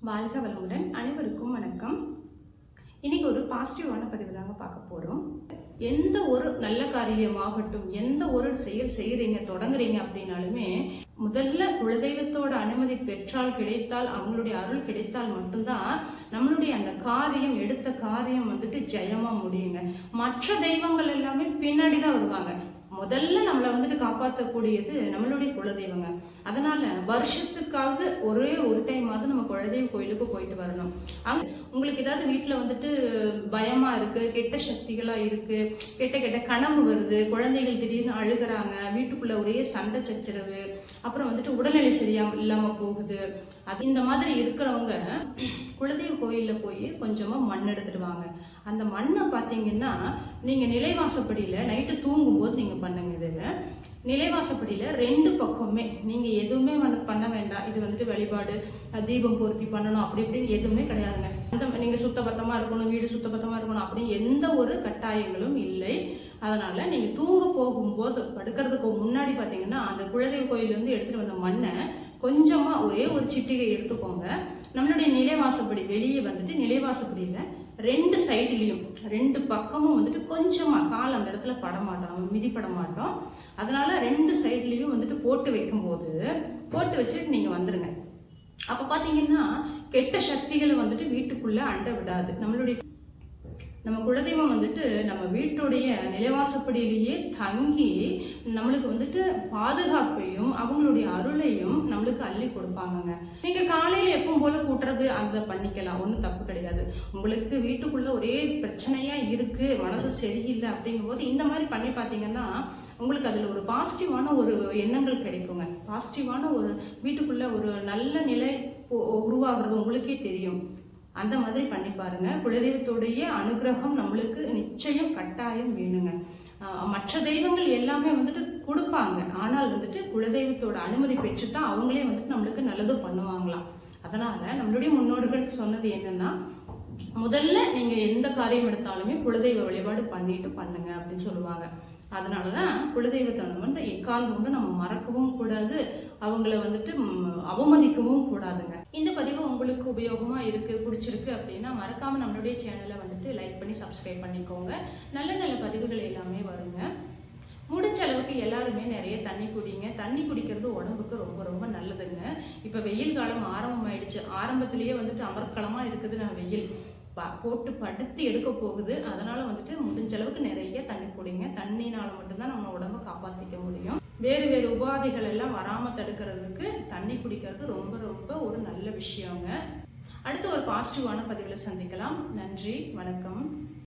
வாழ்க வளமுடன். அனைவருக்கும் வணக்கம். இன்னைக்கு ஒரு பாசிட்டிவான பதிவு தாங்க பார்க்க போறோம். எந்த ஒரு நல்ல காரியமாகட்டும், எந்த ஒரு செயல் செய்யறீங்க தொடங்குறீங்க அப்படின்னாலுமே முதல்ல குலதெய்வத்தோட அனுமதி பெற்றால் கிடைத்தால், அவங்களுடைய அருள் கிடைத்தால் மட்டும்தான் நம்மளுடைய அந்த காரியம், எடுத்த காரியம் ஜெயமா முடியுங்க. மற்ற தெய்வங்கள் எல்லாமே பின்னாடிதான் வருவாங்க. முதல்ல நம்மளை காப்பாற்றக்கூடியது நம்மளுடைய குலதெய்வங்க. அதனால வருஷத்துக்காக ஒரே ஒரு டைமாவது நம்ம குலதெய்வ கோயிலுக்கு போயிட்டு வரணும். அங்க உங்களுக்கு ஏதாவது வீட்டுல பயமா இருக்கு, கெட்ட சக்திகளா இருக்கு, கெட்ட கெட்ட கனவு வருது, குழந்தைகள் திடீர்னு அழுகுறாங்க, வீட்டுக்குள்ள ஒரே சண்டை சச்சரவு, அப்புறம் உடல்நிலை இல்லாம போகுது, அது இந்த மாதிரி இருக்கிறவங்க குலதெய்வ கோயில்ல போய் கொஞ்சமா மண் எடுத்துட்டு வாங்க. அந்த மண்ணை பாத்தீங்கன்னா நீங்க நிலைவாசப்படியில நைட்டு தூங்கும் போது நீங்க பண்ணுங்க. இதுல நிலைவாசப்படியில ரெண்டு பக்கமே நீங்க எதுவுமே பண்ண வேண்டாம். இது வழிபாடு, தீபம் பொருத்தி பண்ணணும் அப்படி இப்படின்னு எதுவுமே கிடையாதுங்க. நீங்க சுத்தபத்தமா இருக்கணும், வீடு சுத்தபத்தமா இருக்கணும் அப்படின்னு எந்த ஒரு கட்டாயங்களும் இல்லை. அதனால நீங்க தூங்க போகும்போது படுக்கிறதுக்கு முன்னாடி பாத்தீங்கன்னா அந்த குலதெய்வ கோயில எடுத்துட்டு வந்த மண்ணை கொஞ்சமா ஒரே ஒரு சிட்டிகை எடுத்துக்கோங்க. நம்மளுடைய நிலைவாசப்படி வெளியே நிலைவாசப்படியில ரெண்டு சைட்லயும் ரெண்டு பக்கமும் கொஞ்சமா கால் அந்த இடத்துல படமாட்டோம், நம்ம மிதிப்பட மாட்டோம். அதனால ரெண்டு சைட்லயும் போட்டு வைக்கும் போது போட்டு வச்சுட்டு நீங்க வந்துருங்க. அப்ப பாத்தீங்கன்னா கெட்ட சக்திகளை வீட்டுக்குள்ள அண்ட விடாது. நம்ம குலதெய்வம் நம்ம வீட்டுடைய நிலைவாசப்படியிலேயே தங்கி நம்மளுக்கு பாதுகாப்பையும் அவங்களுடைய அருளையும் நம்மளுக்கு அள்ளி கொடுப்பாங்கங்க. நீங்க காலையில எப்பவும் போல கூட்டுறது அந்த பண்ணிக்கலாம், ஒன்றும் தப்பு கிடையாது. உங்களுக்கு வீட்டுக்குள்ள ஒரே பிரச்சனையா இருக்கு, மனசு சரியில்லை அப்படிங்கும் போது இந்த மாதிரி பண்ணி பார்த்தீங்கன்னா உங்களுக்கு அதுல ஒரு பாசிட்டிவான ஒரு எண்ணங்கள் கிடைக்குங்க. பாசிட்டிவான ஒரு வீட்டுக்குள்ள ஒரு நல்ல நிலை உருவாகிறது உங்களுக்கே தெரியும். அந்த மாதிரி பண்ணி பாருங்க. குலதெய்வத்துடைய அனுகிரகம் நம்மளுக்கு நிச்சயம் கட்டாயம் வேணுங்க. மற்ற தெய்வங்கள் எல்லாமே கொடுப்பாங்க. ஆனால் குலதெய்வத்தோட அனுமதி பெற்றுதான் அவங்களே நம்மளுக்கு நல்லது பண்ணுவாங்களாம். அதனால நம்மளுடைய முன்னோர்கள் சொன்னது என்னன்னா, முதல்ல நீங்க எந்த காரியம் எடுத்தாலுமே குலதெய்வ வழிபாடு பண்ணிட்டு பண்ணுங்க அப்படின்னு சொல்லுவாங்க. அதனாலதான் குலதெய்வத்தை எக்காலம் நம்ம மறக்கவும் கூடாது, அவங்கள அவமதிக்கவும் கூடாதுங்க. இந்த பதிவு உங்களுக்கு உபயோகமா இருக்கு, பிடிச்சிருக்கு அப்படின்னா மறக்காம நம்மளுடைய சேனலை லைக் பண்ணி சப்ஸ்கிரைப் பண்ணிக்கோங்க. நல்ல நல்ல பதிவுகள் எல்லாமே வருங்க. முடிஞ்ச அளவுக்கு எல்லாருமே நிறைய தண்ணி குடிங்க. தண்ணி குடிக்கிறது உடம்புக்கு ரொம்ப ரொம்ப நல்லதுங்க. இப்ப வெயில் காலம் ஆரம்பமாயிடுச்சு. ஆரம்பத்திலேயே அமர்க்களமா இருக்குது. நான் வெயில் போட்டு படுத்து எடுக்க போகுது. அதனால முடிஞ்ச அளவுக்கு நிறைய தண்ணி குடிங்க. தண்ணினால மட்டும்தான் நம்ம உடம்ப காப்பாற்றிக்க முடியும். வேறு வேறு உபாதைகள் எல்லாம் வராம தடுக்கிறதுக்கு தண்ணி குடிக்கிறது ரொம்ப ரொம்ப ஒரு நல்ல விஷயங்க. அடுத்து ஒரு பாசிட்டிவான பதிவில் சந்திக்கலாம். நன்றி, வணக்கம்.